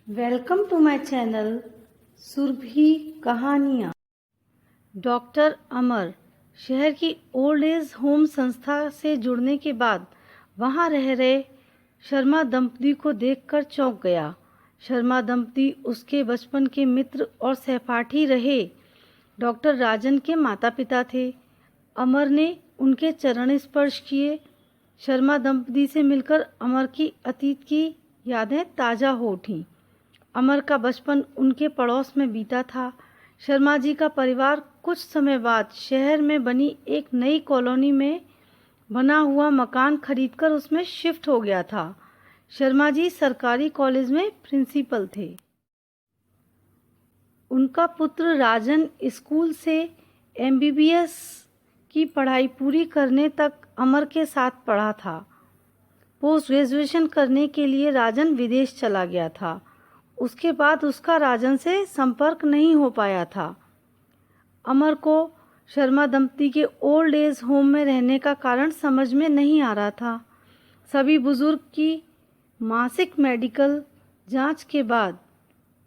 Welcome to my channel Surabhi Kahaniyan. Doctor अमर शहर की old age home संस्था से जुड़ने के बाद वहां रह रहे शर्मा दंपति को देखकर चौंक गया। शर्मा दंपति उसके बचपन के मित्र और सहपाठी रहे। डॉक्टर राजन के माता पिता थे। अमर ने उनके चरण स्पर्श किए। शर्मा दंपति से मिलकर अमर की अतीत की यादें ताज़ा हो उठीं। अमर का बचपन उनके पड़ोस में बीता था। शर्मा जी का परिवार कुछ समय बाद शहर में बनी एक नई कॉलोनी में बना हुआ मकान खरीदकर उसमें शिफ्ट हो गया था। शर्मा जी सरकारी कॉलेज में प्रिंसिपल थे। उनका पुत्र राजन स्कूल से MBBS की पढ़ाई पूरी करने तक अमर के साथ पढ़ा था। पोस्ट ग्रेजुएशन करने के लिए राजन विदेश चला गया था। उसके बाद उसका राजन से संपर्क नहीं हो पाया था। अमर को शर्मा दंपति के ओल्ड एज होम में रहने का कारण समझ में नहीं आ रहा था। सभी बुजुर्ग की मासिक मेडिकल जांच के बाद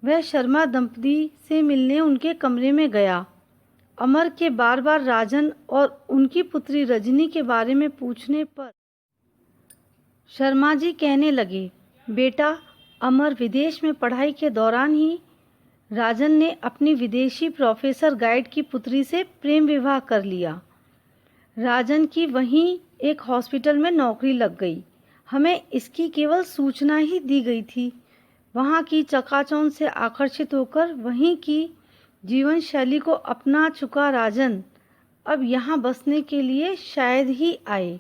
वह शर्मा दंपति से मिलने उनके कमरे में गया। अमर के बार बार राजन और उनकी पुत्री रजनी के बारे में पूछने पर शर्मा जी कहने लगे, बेटा, अमर विदेश में पढ़ाई के दौरान ही राजन ने अपनी विदेशी प्रोफेसर गाइड की पुत्री से प्रेम विवाह कर लिया। राजन की वहीं एक हॉस्पिटल में नौकरी लग गई। हमें इसकी केवल सूचना ही दी गई थी। वहाँ की चकाचौंध से आकर्षित होकर वहीं की जीवन शैली को अपना चुका राजन अब यहाँ बसने के लिए शायद ही आए।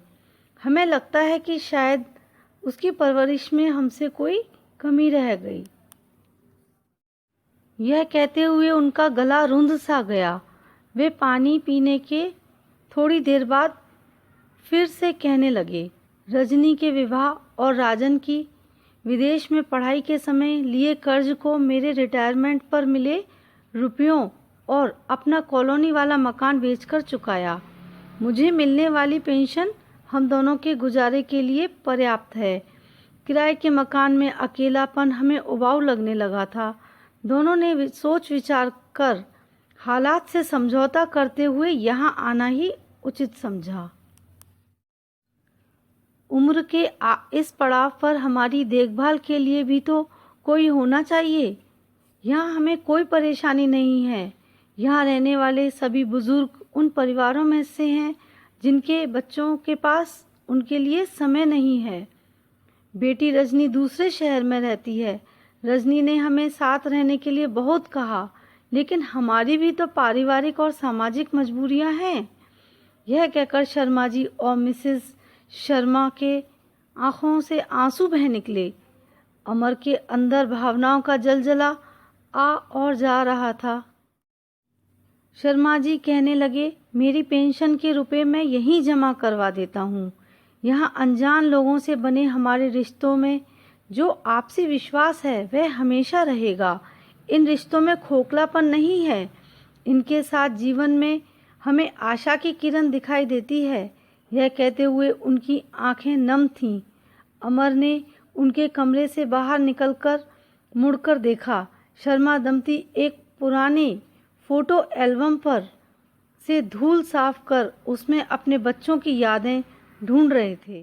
हमें लगता है कि शायद उसकी परवरिश में हमसे कोई कमी रह गई। यह कहते हुए उनका गला रुंध सा गया। वे पानी पीने के थोड़ी देर बाद फिर से कहने लगे, रजनी के विवाह और राजन की विदेश में पढ़ाई के समय लिए कर्ज को मेरे रिटायरमेंट पर मिले रुपयों और अपना कॉलोनी वाला मकान बेचकर चुकाया। मुझे मिलने वाली पेंशन हम दोनों के गुजारे के लिए पर्याप्त है। किराए के मकान में अकेलापन हमें उबाऊ लगने लगा था। दोनों ने सोच विचार कर हालात से समझौता करते हुए यहाँ आना ही उचित समझा। उम्र के इस पड़ाव पर हमारी देखभाल के लिए भी तो कोई होना चाहिए। यहाँ हमें कोई परेशानी नहीं है। यहाँ रहने वाले सभी बुजुर्ग उन परिवारों में से हैं जिनके बच्चों के पास उनके लिए समय नहीं है। बेटी रजनी दूसरे शहर में रहती है। रजनी ने हमें साथ रहने के लिए बहुत कहा, लेकिन हमारी भी तो पारिवारिक और सामाजिक मजबूरियां हैं। यह कहकर शर्मा जी और मिसेस शर्मा के आंखों से आंसू बह निकले। अमर के अंदर भावनाओं का जलजला आ और जा रहा था। शर्मा जी कहने लगे, मेरी पेंशन के रुपए मैं यहीं जमा करवा देता हूँ। यहाँ अनजान लोगों से बने हमारे रिश्तों में जो आपसी विश्वास है वह हमेशा रहेगा। इन रिश्तों में खोखलापन नहीं है। इनके साथ जीवन में हमें आशा की किरण दिखाई देती है। यह कहते हुए उनकी आंखें नम थीं। अमर ने उनके कमरे से बाहर निकलकर मुड़कर देखा। शर्मा दंपति एक पुराने फोटो एल्बम पर से धूल साफ कर उसमें अपने बच्चों की यादें ढूंढ रहे थे।